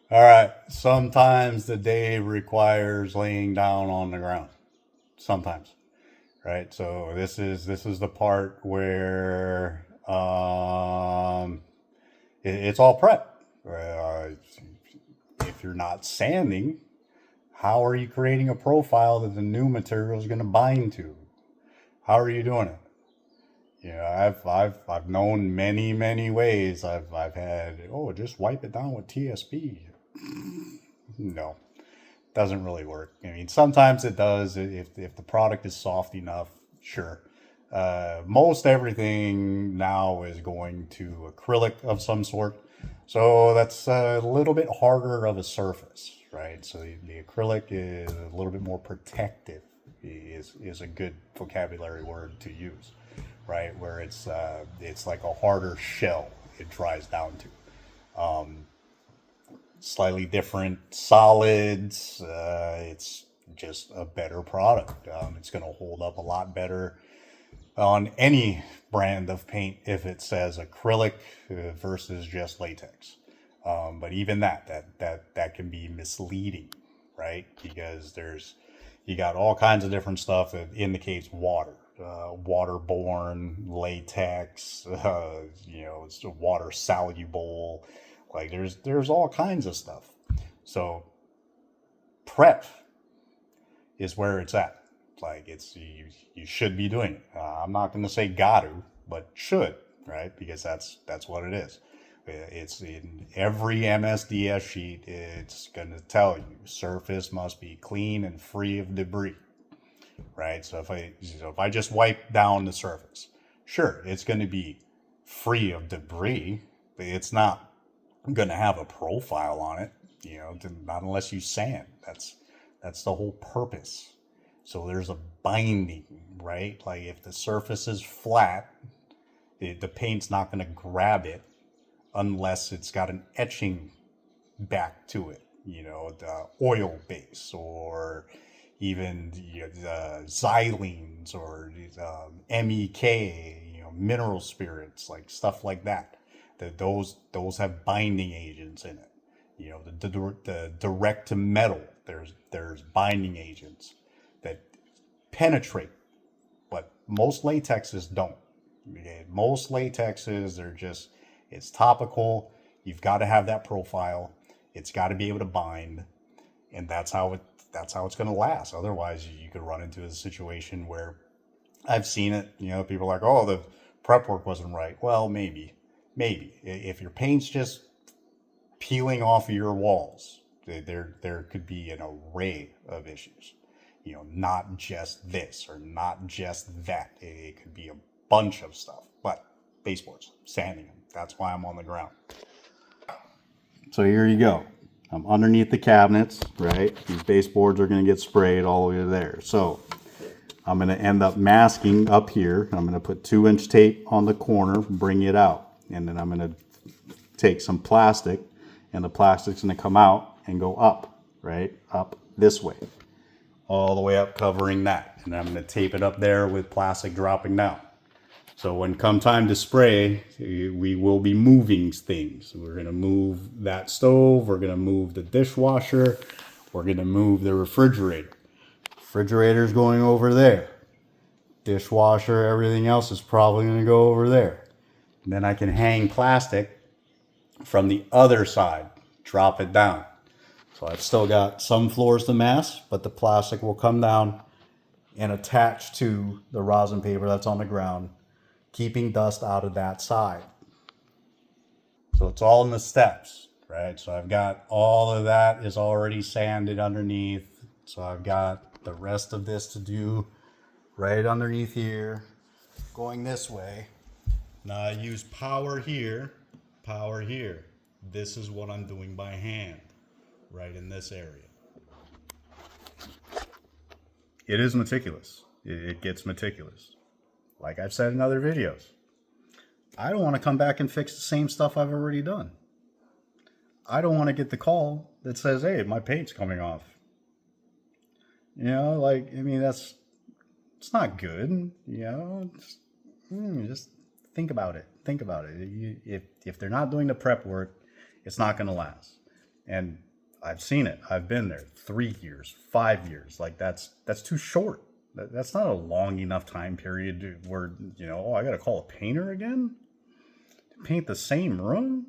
All right. Sometimes the day requires laying down on the ground. Sometimes, right? So this is the part where it's all prep. If you're not sanding, how are you creating a profile that the new material is going to bind to? How are you doing it? I've known many ways. I've had, oh, just wipe it down with TSP. No, doesn't really work. I mean, sometimes it does if the product is soft enough. Sure. Most everything now is going to acrylic of some sort, so that's a little bit harder of a surface, right? So the acrylic is a little bit more protective. Is a good vocabulary word to use, right? Where it's like a harder shell. It dries down to slightly different solids. It's just a better product. It's going to hold up a lot better on any brand of paint if it says acrylic versus just latex. But even that can be misleading, right? Because you got all kinds of different stuff that indicates water, waterborne, latex, it's water soluble. Like there's all kinds of stuff. So prep is where it's at. Like you should be doing it. I'm not going to say got to, but should, right? Because that's what it is. It's in every MSDS sheet. It's going to tell you surface must be clean and free of debris, right? So if I just wipe down the surface, sure, it's going to be free of debris. But it's not going to have a profile on it, not unless you sand. That's the whole purpose. So there's a binding, right? Like if the surface is flat, the paint's not going to grab it unless it's got an etching back to it, the oil base or even the xylenes or MEK, mineral spirits, like stuff like that. Those have binding agents in it. The direct to metal. There's binding agents that penetrate, but most latexes don't. Okay? Most latexes, it's topical. You've got to have that profile. It's got to be able to bind, and that's how it's going to last. Otherwise, you could run into a situation where I've seen it. People are like, oh, the prep work wasn't right. Well, maybe if your paint's just peeling off of your walls, there could be an array of issues. Not just this or not just that. It could be a bunch of stuff. But baseboards, sanding them. That's why I'm on the ground. So here you go. I'm underneath the cabinets, right? These baseboards are going to get sprayed all the way to there. So I'm going to end up masking up here. I'm going to put 2-inch tape on the corner, bring it out. And then I'm going to take some plastic, and the plastic's going to come out and go up, right? Up this way. All the way up, covering that. And I'm going to tape it up there with plastic dropping down. So when come time to spray, we will be moving things. We're going to move that stove. We're going to move the dishwasher. We're going to move the refrigerator. Refrigerator's going over there. Dishwasher, everything else is probably going to go over there. And then I can hang plastic from the other side, drop it down. So I've still got some floors to mask, but the plastic will come down and attach to the rosin paper that's on the ground, keeping dust out of that side. So it's all in the steps, right? So I've got all of that is already sanded underneath. So I've got the rest of this to do right underneath here, going this way. Now I use power here, power here. This is what I'm doing by hand, right in this area. It is meticulous. It gets meticulous. Like I've said in other videos, I don't want to come back and fix the same stuff I've already done. I don't want to get the call that says, hey, my paint's coming off. It's not good. Just think about it. Think about it. If they're not doing the prep work, it's not going to last. And I've seen it. I've been there. 3 years, 5 years. Like that's too short. That's not a long enough time period where, oh, I got to call a painter again to paint the same room.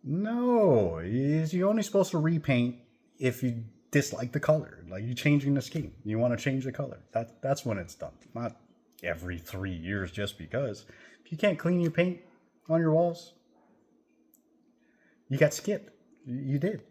No, you're only supposed to repaint if you dislike the color. Like you changing the scheme. You want to change the color. That's when it's done. Not every 3 years just because. If you can't clean your paint on your walls, you got skipped. You did.